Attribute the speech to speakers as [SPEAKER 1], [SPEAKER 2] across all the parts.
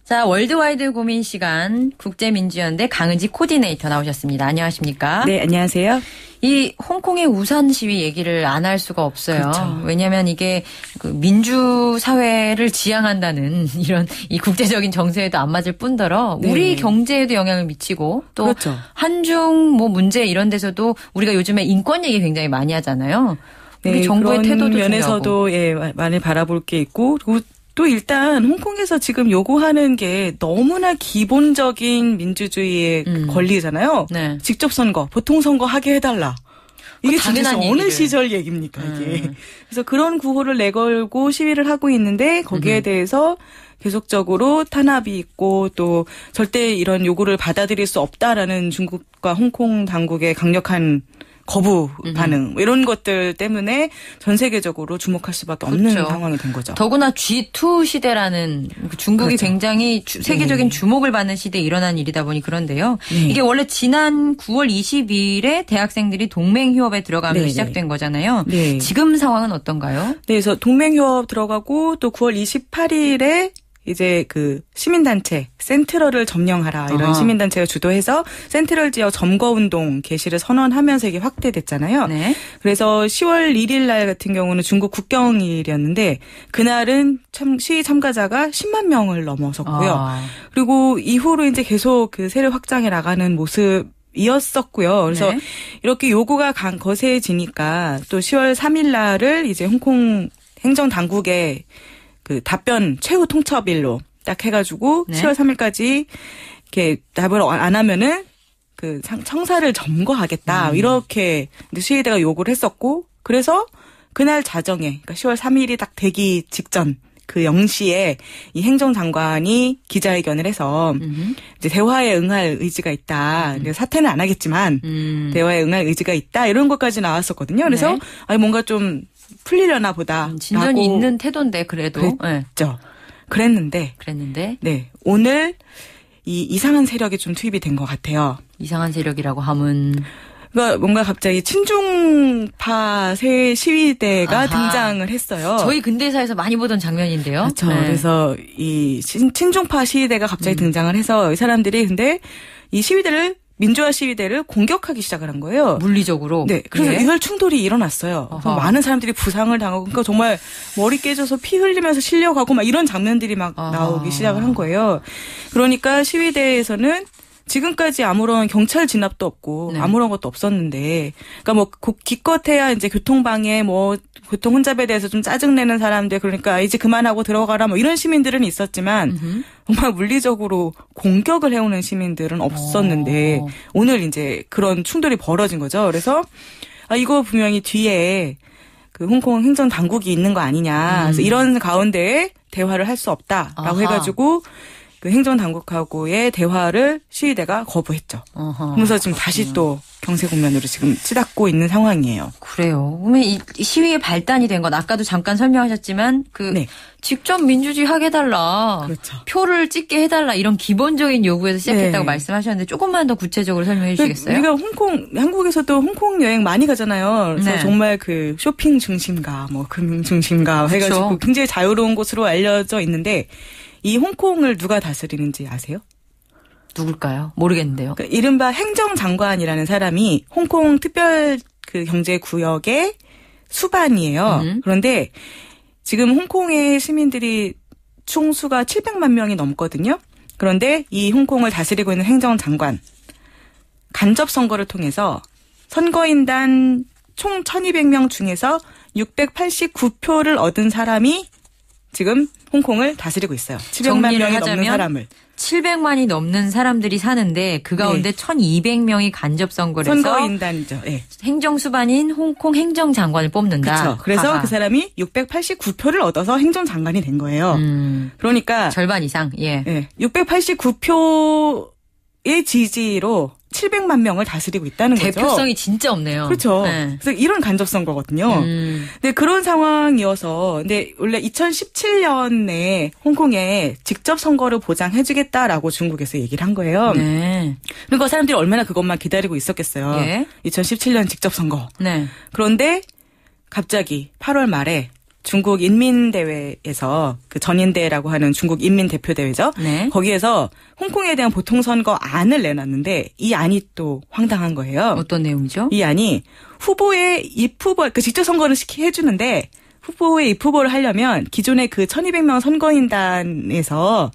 [SPEAKER 1] 자, 월드와이드 고민 시간 국제민주연대 강은지 코디네이터 나오셨습니다. 안녕하십니까?
[SPEAKER 2] 네, 안녕하세요.
[SPEAKER 1] 이 홍콩의 우산 시위 얘기를 안 할 수가 없어요.
[SPEAKER 2] 그렇죠.
[SPEAKER 1] 왜냐하면 이게 그 민주 사회를 지향한다는 이런 이 국제적인 정세에도 안 맞을 뿐더러
[SPEAKER 2] 네.
[SPEAKER 1] 우리 경제에도 영향을 미치고 또
[SPEAKER 2] 그렇죠.
[SPEAKER 1] 한중 뭐 문제 이런 데서도 우리가 요즘에 인권 얘기 굉장히 많이 하잖아요. 우리
[SPEAKER 2] 네,
[SPEAKER 1] 정부의
[SPEAKER 2] 그런
[SPEAKER 1] 태도도
[SPEAKER 2] 면에서도
[SPEAKER 1] 중요하고.
[SPEAKER 2] 많이 바라볼 게 있고 그리고 또 일단 홍콩에서 지금 요구하는 게 너무나 기본적인 민주주의의 권리잖아요.
[SPEAKER 1] 네.
[SPEAKER 2] 직접 선거, 보통 선거 하게 해달라. 이게
[SPEAKER 1] 당연한
[SPEAKER 2] 진짜 어느
[SPEAKER 1] 얘기를.
[SPEAKER 2] 시절 얘기입니까 이게. 그래서 그런 구호를 내걸고 시위를 하고 있는데 거기에 대해서 계속적으로 탄압이 있고 또 절대 이런 요구를 받아들일 수 없다라는 중국과 홍콩 당국의 강력한 거부 반응 이런 것들 때문에 전 세계적으로 주목할 수밖에 없는
[SPEAKER 1] 그렇죠.
[SPEAKER 2] 상황이 된 거죠.
[SPEAKER 1] 더구나 G2 시대라는 중국이
[SPEAKER 2] 그렇죠.
[SPEAKER 1] 굉장히 세계적인 주목을 받는 시대에 일어난 일이다 보니 그런데요.
[SPEAKER 2] 네.
[SPEAKER 1] 이게 원래 지난 9월 22일에 대학생들이 동맹휴업에 들어가면서
[SPEAKER 2] 네,
[SPEAKER 1] 시작된 거잖아요.
[SPEAKER 2] 네.
[SPEAKER 1] 지금 상황은 어떤가요?
[SPEAKER 2] 네, 그래서 동맹휴업 들어가고 또 9월 28일에 이제 그 시민단체 센트럴을 점령하라 이런
[SPEAKER 1] 아하.
[SPEAKER 2] 시민단체가 주도해서 센트럴 지역 점거운동 개시를 선언하면서 이게 확대됐잖아요.
[SPEAKER 1] 네.
[SPEAKER 2] 그래서 10월 1일 날 같은 경우는 중국 국경일이었는데 그날은 참 시위 참가자가 10만 명을 넘어섰고요.
[SPEAKER 1] 아.
[SPEAKER 2] 그리고 이후로 이제 계속 그 세를 확장해 나가는 모습 이었었고요. 그래서
[SPEAKER 1] 네.
[SPEAKER 2] 이렇게 요구가 거세지니까 또 10월 3일 날을 이제 홍콩 행정당국의 그 답변 최후 통첩일로 딱 해가지고
[SPEAKER 1] 네.
[SPEAKER 2] 10월 3일까지 이렇게 답을 안 하면은 그 청사를 점거하겠다 이렇게 시위대가 요구를 했었고 그래서 그날 자정에 그러니까 10월 3일이 딱 되기 직전 그 0시에 이 행정장관이 기자회견을 해서 이제 대화에 응할 의지가 있다. 사퇴는 안 하겠지만 대화에 응할 의지가 있다. 이런 것까지 나왔었거든요. 그래서
[SPEAKER 1] 네.
[SPEAKER 2] 아니 뭔가 좀 풀리려나 보다.
[SPEAKER 1] 진전이 있는 태도인데 그래도. 네.
[SPEAKER 2] 그랬죠. 그랬는데 네 오늘 이 이상한 세력이 좀 투입이 된 것 같아요.
[SPEAKER 1] 이상한 세력이라고 함은.
[SPEAKER 2] 그러니까 뭔가 갑자기 친중파 새 시위대가
[SPEAKER 1] 아하.
[SPEAKER 2] 등장을 했어요.
[SPEAKER 1] 저희 근대사에서 많이 보던 장면인데요.
[SPEAKER 2] 그렇죠.
[SPEAKER 1] 네.
[SPEAKER 2] 그래서 이 친중파 시위대가 갑자기 등장을 해서 이 사람들이 근데 이 시위대를 민주화 시위대를 공격하기 시작을 한 거예요.
[SPEAKER 1] 물리적으로.
[SPEAKER 2] 네. 그래서
[SPEAKER 1] 예.
[SPEAKER 2] 이걸 충돌이 일어났어요. 그래서
[SPEAKER 1] 아하.
[SPEAKER 2] 많은 사람들이 부상을 당하고 그러니까 정말 머리 깨져서 피 흘리면서 실려가고 막 이런 장면들이 막
[SPEAKER 1] 아하.
[SPEAKER 2] 나오기 시작을 한 거예요. 그러니까 시위대에서는 지금까지 아무런 경찰 진압도 없고
[SPEAKER 1] 네.
[SPEAKER 2] 아무런 것도 없었는데, 그러니까 뭐 기껏해야 이제 교통방해, 뭐 교통 혼잡에 대해서 좀 짜증내는 사람들, 그러니까 이제 그만하고 들어가라 뭐 이런 시민들은 있었지만 정말 물리적으로 공격을 해오는 시민들은 없었는데 오늘 이제 그런 충돌이 벌어진 거죠. 그래서 이거 분명히 뒤에 그 홍콩 행정 당국이 있는 거 아니냐. 그래서 이런 가운데에 대화를 할 수 없다라고
[SPEAKER 1] 아하.
[SPEAKER 2] 해가지고. 그 행정당국하고의 대화를 시위대가 거부했죠.
[SPEAKER 1] 어허.
[SPEAKER 2] 그래서 지금 다시 또 경제국면으로 지금 치닫고 있는 상황이에요.
[SPEAKER 1] 그래요. 그러면 이 시위의 발단이 된 건 아까도 잠깐 설명하셨지만
[SPEAKER 2] 네.
[SPEAKER 1] 직접 민주주의 하게 해달라.
[SPEAKER 2] 그렇죠.
[SPEAKER 1] 표를 찍게 해달라. 이런 기본적인 요구에서 시작했다고
[SPEAKER 2] 네.
[SPEAKER 1] 말씀하셨는데 조금만 더 구체적으로 설명해 주시겠어요?
[SPEAKER 2] 우리가 한국에서도 홍콩 여행 많이 가잖아요. 그래서
[SPEAKER 1] 네.
[SPEAKER 2] 정말 그 쇼핑 중심가, 뭐 금융 중심가 해가지고
[SPEAKER 1] 그렇죠.
[SPEAKER 2] 굉장히 자유로운 곳으로 알려져 있는데 이 홍콩을 누가 다스리는지 아세요?
[SPEAKER 1] 누굴까요? 모르겠는데요.
[SPEAKER 2] 그 이른바 행정장관이라는 사람이 홍콩 특별 그 경제구역의 수반이에요. 그런데 지금 홍콩의 시민들이 총수가 700만 명이 넘거든요. 그런데 이 홍콩을 다스리고 있는 행정장관 간접 선거를 통해서 선거인단 총 1200명 중에서 689표를 얻은 사람이 지금 홍콩을 다스리고 있어요. 700만 명이 넘는 사람을.
[SPEAKER 1] 700만이 넘는 사람들이 사는데 그 가운데 1200명이 간접 선거를 해서
[SPEAKER 2] 선거인단이죠. 네.
[SPEAKER 1] 행정수반인 홍콩 행정장관을 뽑는다.
[SPEAKER 2] 그렇죠. 그래서
[SPEAKER 1] 하하.
[SPEAKER 2] 그 사람이 689표를 얻어서 행정장관이 된 거예요. 그러니까
[SPEAKER 1] 절반 이상. 예.
[SPEAKER 2] 네, 689표의 지지로 700만 명을 다스리고 있다는 거죠.
[SPEAKER 1] 대표성이 진짜 없네요.
[SPEAKER 2] 그렇죠.
[SPEAKER 1] 네.
[SPEAKER 2] 그래서 이런 간접 선거거든요. 근데 그런 상황이어서 근데 원래 2017년에 홍콩에 직접 선거를 보장해주겠다라고 중국에서 얘기를 한 거예요.
[SPEAKER 1] 네.
[SPEAKER 2] 그러니까 사람들이 얼마나 그것만 기다리고 있었겠어요.
[SPEAKER 1] 예.
[SPEAKER 2] 2017년 직접 선거.
[SPEAKER 1] 네.
[SPEAKER 2] 그런데 갑자기 8월 말에 중국 인민대회에서 그 전인대라고 하는 중국 인민대표대회죠.
[SPEAKER 1] 네.
[SPEAKER 2] 거기에서 홍콩에 대한 보통선거안을 내놨는데 이 안이 또 황당한 거예요.
[SPEAKER 1] 어떤 내용이죠?
[SPEAKER 2] 이 안이 후보의 입후보, 그 직접 선거를 해주는데 후보의 입후보를 하려면 기존의 그 1200명 선거인단에서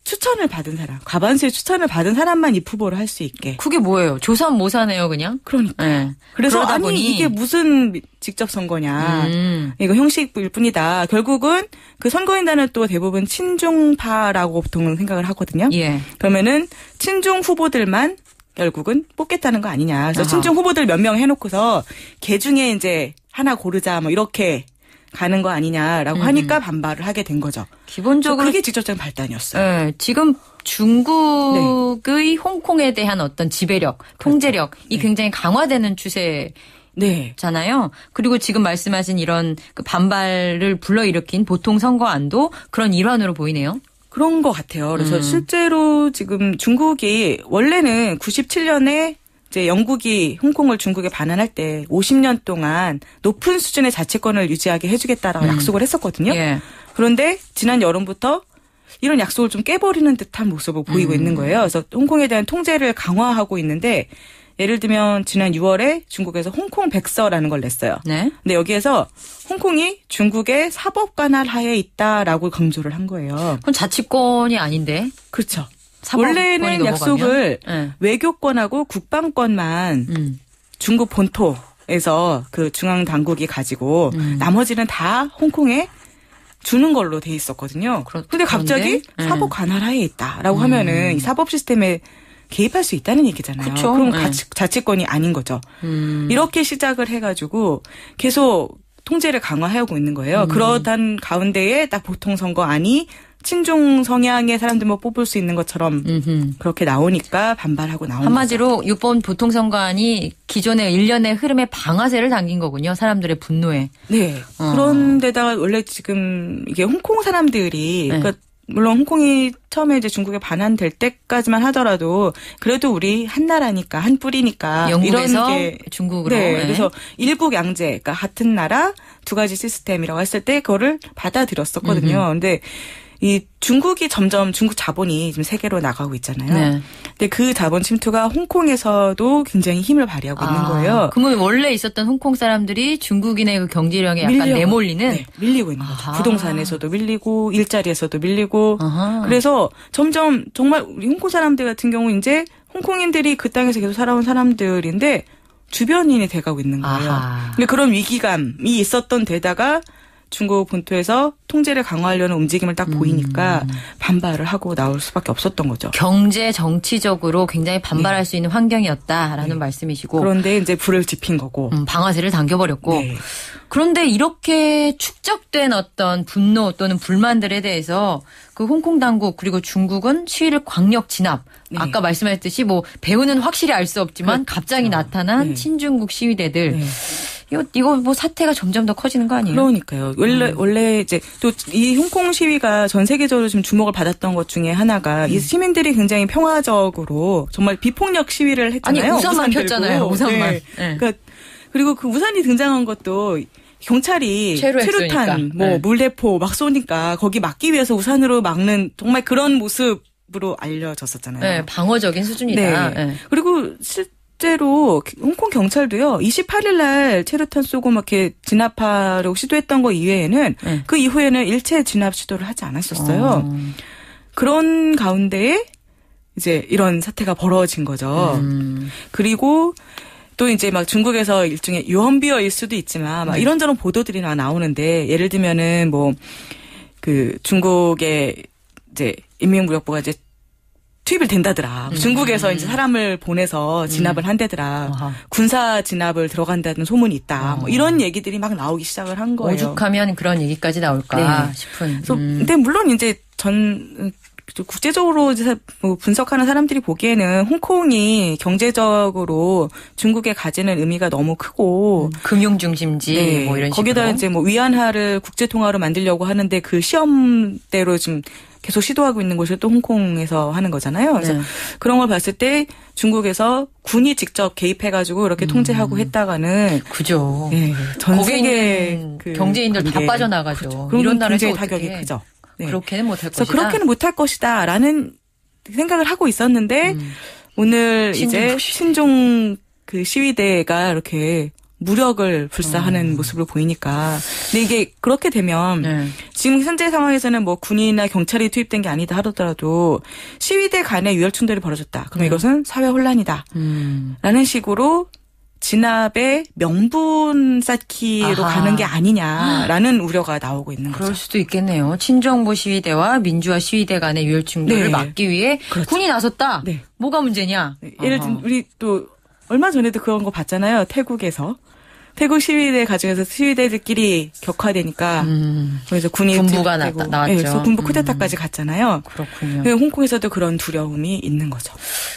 [SPEAKER 2] 추천을 받은 사람, 과반수의 추천을 받은 사람만 입후보를 할 수 있게.
[SPEAKER 1] 그게 뭐예요? 조삼모사네요, 그냥?
[SPEAKER 2] 그러니까.
[SPEAKER 1] 네.
[SPEAKER 2] 그래서
[SPEAKER 1] 그러다
[SPEAKER 2] 아니
[SPEAKER 1] 보니
[SPEAKER 2] 이게 무슨 직접 선거냐. 이거 형식일 뿐이다. 결국은 그 선거인단은 또 대부분 친중파라고 보통 생각을 하거든요.
[SPEAKER 1] 예.
[SPEAKER 2] 그러면은 친중 후보들만 결국은 뽑겠다는 거 아니냐. 그래서
[SPEAKER 1] 아하.
[SPEAKER 2] 친중 후보들 몇 명 해놓고서 걔 중에 이제 하나 고르자 뭐 이렇게 가는 거 아니냐라고 하니까 반발을 하게 된 거죠.
[SPEAKER 1] 기본적으로
[SPEAKER 2] 그게 직접적인 발단이었어요.
[SPEAKER 1] 네, 지금 중국의 홍콩에 대한 어떤 지배력, 통제력이 굉장히 강화되는 추세.
[SPEAKER 2] 네.
[SPEAKER 1] 잖아요. 그리고 지금 말씀하신 이런 그 반발을 불러일으킨 보통 선거안도 그런 일환으로 보이네요.
[SPEAKER 2] 그런 것 같아요. 그래서 실제로 지금 중국이 원래는 97년에 이제 영국이 홍콩을 중국에 반환할 때 50년 동안 높은 수준의 자치권을 유지하게 해주겠다라고 약속을 했었거든요.
[SPEAKER 1] 예.
[SPEAKER 2] 그런데 지난 여름부터 이런 약속을 좀 깨버리는 듯한 모습을 보이고 있는 거예요. 그래서 홍콩에 대한 통제를 강화하고 있는데 예를 들면 지난 6월에 중국에서 홍콩 백서라는 걸 냈어요.
[SPEAKER 1] 네.
[SPEAKER 2] 근데 여기에서 홍콩이 중국의 사법관할 하에 있다라고 강조를 한 거예요.
[SPEAKER 1] 그건 자치권이 아닌데.
[SPEAKER 2] 그렇죠.
[SPEAKER 1] 사법권이
[SPEAKER 2] 원래는 약속을
[SPEAKER 1] 네.
[SPEAKER 2] 외교권하고 국방권만 중국 본토에서 그 중앙 당국이 가지고 나머지는 다 홍콩에 주는 걸로 돼 있었거든요. 그런데 갑자기 사법 관할하에 있다라고 하면은 이 사법 시스템에 개입할 수 있다는 얘기잖아요.
[SPEAKER 1] 그쵸?
[SPEAKER 2] 그럼 자치권이 아닌 거죠. 이렇게 시작을 해가지고 계속 통제를 강화하고 있는 거예요. 그러던 가운데에 딱 보통 선거안이 친중 성향의 사람들만 뽑을 수 있는 것처럼 그렇게 나오니까 반발하고 나온
[SPEAKER 1] 한마디로 6번 보통선거안이 기존의 일련의 흐름에 방아쇠를 당긴 거군요. 사람들의 분노에.
[SPEAKER 2] 네. 그런데다가 원래 지금 이게 홍콩 사람들이 그러니까 물론 홍콩이 처음에 이제 중국에 반환될 때까지만 하더라도 그래도 우리 한 나라니까 한 뿌리니까
[SPEAKER 1] 영국에서
[SPEAKER 2] 이런 게
[SPEAKER 1] 중국으로.
[SPEAKER 2] 네. 그래서 일국양제 그러니까 같은 나라 두 가지 시스템이라고 했을 때 그거를 받아들였었거든요. 근데 이 중국이 점점 중국 자본이 지금 세계로 나가고 있잖아요.
[SPEAKER 1] 네.
[SPEAKER 2] 근데 그 자본 침투가 홍콩에서도 굉장히 힘을 발휘하고 있는 거예요.
[SPEAKER 1] 그러면 원래 있었던 홍콩 사람들이 중국인의 그 경제력에 약간 내몰리는?
[SPEAKER 2] 네, 밀리고 있는 거죠. 부동산에서도 밀리고 일자리에서도 밀리고.
[SPEAKER 1] 아하.
[SPEAKER 2] 그래서 점점 정말 우리 홍콩 사람들 같은 경우 이제 홍콩인들이 그 땅에서 계속 살아온 사람들인데 주변인이 돼가고 있는 거예요.
[SPEAKER 1] 아하.
[SPEAKER 2] 근데 그런 위기감이 있었던 데다가 중국 본토에서 통제를 강화하려는 움직임을 딱 보이니까 반발을 하고 나올 수밖에 없었던 거죠.
[SPEAKER 1] 경제 정치적으로 굉장히 반발할 수 있는 환경이었다라는 말씀이시고.
[SPEAKER 2] 그런데 이제 불을 지핀 거고.
[SPEAKER 1] 방아쇠를 당겨버렸고.
[SPEAKER 2] 네.
[SPEAKER 1] 그런데 이렇게 축적된 어떤 분노 또는 불만들에 대해서 그 홍콩 당국 그리고 중국은 시위를 광역 진압.
[SPEAKER 2] 네.
[SPEAKER 1] 아까 말씀하셨듯이 뭐 배우는 확실히 알 수 없지만 갑자기 나타난 친중국 시위대들.
[SPEAKER 2] 네.
[SPEAKER 1] 이거 뭐 사태가 점점 더 커지는 거 아니에요?
[SPEAKER 2] 그러니까요. 원래 이제 또 이 홍콩 시위가 전 세계적으로 좀 주목을 받았던 것 중에 하나가 이 시민들이 굉장히 평화적으로 정말 비폭력 시위를 했잖아요.
[SPEAKER 1] 아니 우산만 폈잖아요. 우산만.
[SPEAKER 2] 네. 그러니까 그리고 그 우산이 등장한 것도 경찰이 최루탄, 물대포 막 쏘니까 거기 막기 위해서 우산으로 막는 정말 그런 모습으로 알려졌었잖아요.
[SPEAKER 1] 네, 방어적인 수준이다.
[SPEAKER 2] 네. 그리고 실제로 홍콩 경찰도요. 28일 날 체류탄 쏘고 막 이렇게 진압하려고 시도했던 거 이외에는 그 이후에는 일체 진압 시도를 하지 않았었어요. 그런 가운데에 이제 이런 사태가 벌어진 거죠. 그리고 또 이제 막 중국에서 일종의 유언비어일 수도 있지만 막 이런저런 보도들이 나오는데 예를 들면은 뭐 그 중국의 이제 인민무력부가 이제 투입을 된다더라. 중국에서 이제 사람을 보내서 진압을 한다더라. 군사 진압을 들어간다는 소문이 있다. 뭐 이런 얘기들이 막 나오기 시작을 한 거예요.
[SPEAKER 1] 오죽하면 그런 얘기까지 나올까
[SPEAKER 2] 네.
[SPEAKER 1] 싶은.
[SPEAKER 2] 그래서 근데 물론 이제 국제적으로 이제 뭐 분석하는 사람들이 보기에는 홍콩이 경제적으로 중국에 가지는 의미가 너무 크고
[SPEAKER 1] 금융 중심지 뭐 이런 식으로
[SPEAKER 2] 거기다 이제 뭐 위안화를 국제 통화로 만들려고 하는데 그 시험대로 좀 계속 시도하고 있는 것이 또 홍콩에서 하는 거잖아요. 그래서
[SPEAKER 1] 네.
[SPEAKER 2] 그런 걸 봤을 때 중국에서 군이 직접 개입해가지고 이렇게 통제하고 했다가는
[SPEAKER 1] 그죠.
[SPEAKER 2] 네, 전
[SPEAKER 1] 거기에
[SPEAKER 2] 세계
[SPEAKER 1] 있는 경제인들 다 빠져나가죠.
[SPEAKER 2] 그렇죠.
[SPEAKER 1] 이런
[SPEAKER 2] 그런
[SPEAKER 1] 나라에서
[SPEAKER 2] 굉장히
[SPEAKER 1] 어떻게
[SPEAKER 2] 타격이 크죠. 네.
[SPEAKER 1] 그렇게는 못할
[SPEAKER 2] 그래서
[SPEAKER 1] 것이다.
[SPEAKER 2] 그렇게는 못할 것이다라는 생각을 하고 있었는데 오늘 이제 신종 그 시위대가 이렇게 무력을 불사하는 모습을 보이니까. 근데 이게 그렇게 되면
[SPEAKER 1] 네.
[SPEAKER 2] 지금 현재 상황에서는 뭐 군이나 경찰이 투입된 게 아니다 하더라도 시위대 간의 유혈 충돌이 벌어졌다. 그럼 이것은 사회 혼란이다. 라는 식으로 진압의 명분 쌓기로
[SPEAKER 1] 아하.
[SPEAKER 2] 가는 게 아니냐라는 우려가 나오고 있는
[SPEAKER 1] 그럴
[SPEAKER 2] 거죠.
[SPEAKER 1] 수도 있겠네요. 친정부 시위대와 민주화 시위대 간의 유혈 충돌을
[SPEAKER 2] 네.
[SPEAKER 1] 막기 위해
[SPEAKER 2] 그렇죠.
[SPEAKER 1] 군이 나섰다.
[SPEAKER 2] 네.
[SPEAKER 1] 뭐가 문제냐?
[SPEAKER 2] 예를 들면 우리 또 얼마 전에도 그런 거 봤잖아요. 태국에서. 태국 시위대 가정에서 시위대들끼리 격화되니까 그래서 군이
[SPEAKER 1] 군부가
[SPEAKER 2] 투입되고,
[SPEAKER 1] 나왔죠.
[SPEAKER 2] 네, 그래서 군부 쿠데타까지 갔잖아요.
[SPEAKER 1] 그렇군요.
[SPEAKER 2] 네, 홍콩에서도 그런 두려움이 있는 거죠.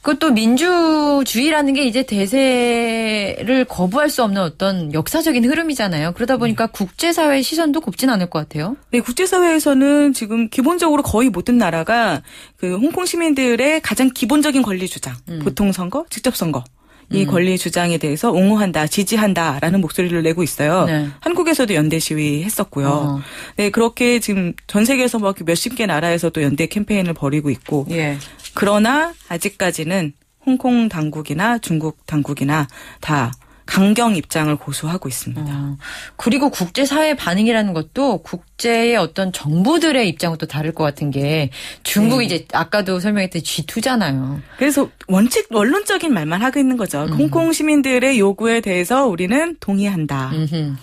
[SPEAKER 1] 그것도 민주주의라는 게 이제 대세를 거부할 수 없는 어떤 역사적인 흐름이잖아요. 그러다 보니까 국제사회의 시선도 곱진 않을 것 같아요.
[SPEAKER 2] 네, 국제사회에서는 지금 기본적으로 거의 모든 나라가 그 홍콩 시민들의 가장 기본적인 권리 주장, 보통선거, 직접선거. 이 권리 주장에 대해서 옹호한다, 지지한다라는 목소리를 내고 있어요.
[SPEAKER 1] 네.
[SPEAKER 2] 한국에서도 연대 시위 했었고요. 네, 그렇게 지금 전 세계에서 막 몇십 개 나라에서도 연대 캠페인을 벌이고 있고.
[SPEAKER 1] 예.
[SPEAKER 2] 그러나 아직까지는 홍콩 당국이나 중국 당국이나 다 강경 입장을 고수하고 있습니다.
[SPEAKER 1] 그리고 국제사회 반응이라는 것도 국제의 어떤 정부들의 입장은 또 다를 것 같은 게 중국이 이제 아까도 설명했던 G2잖아요.
[SPEAKER 2] 그래서 원칙 원론적인 말만 하고 있는 거죠. 홍콩 시민들의 요구에 대해서 우리는 동의한다.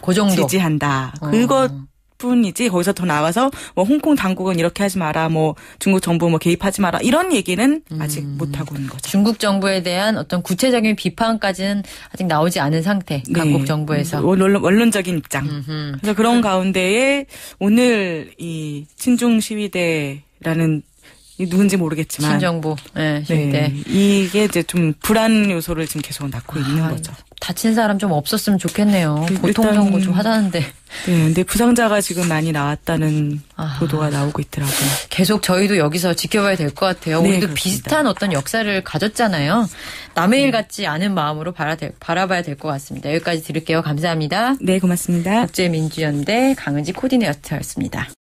[SPEAKER 1] 그 정도.
[SPEAKER 2] 지지한다. 그것뿐이지 거기서 더 나와서 뭐 홍콩 당국은 이렇게 하지 마라. 뭐 중국 정부 뭐 개입하지 마라. 이런 얘기는 아직 못 하고 있는 거죠.
[SPEAKER 1] 중국 정부에 대한 어떤 구체적인 비판까지는 아직 나오지 않은 상태. 각국
[SPEAKER 2] 네.
[SPEAKER 1] 정부에서.
[SPEAKER 2] 원론적인 입장. 그래서 그런 가운데에 오늘 이 친중 시위대라는 누군지 모르겠지만
[SPEAKER 1] 신정부 시위대.
[SPEAKER 2] 네, 이게 이제 좀 불안 요소를 지금 계속 낳고 있는 거죠.
[SPEAKER 1] 다친 사람 좀 없었으면 좋겠네요. 보통
[SPEAKER 2] 일단,
[SPEAKER 1] 선고 좀 하자는데.
[SPEAKER 2] 네, 근데 부상자가 지금 많이 나왔다는 보도가 나오고 있더라고요.
[SPEAKER 1] 계속 저희도 여기서 지켜봐야 될 것 같아요.
[SPEAKER 2] 네,
[SPEAKER 1] 우리도
[SPEAKER 2] 그렇습니다.
[SPEAKER 1] 비슷한 어떤 역사를 가졌잖아요. 남의 일 같지 않은 마음으로 바라봐야 될 것 같습니다. 여기까지 들을게요. 감사합니다.
[SPEAKER 2] 네, 고맙습니다.
[SPEAKER 1] 국제민주연대 강은지 코디네이터였습니다.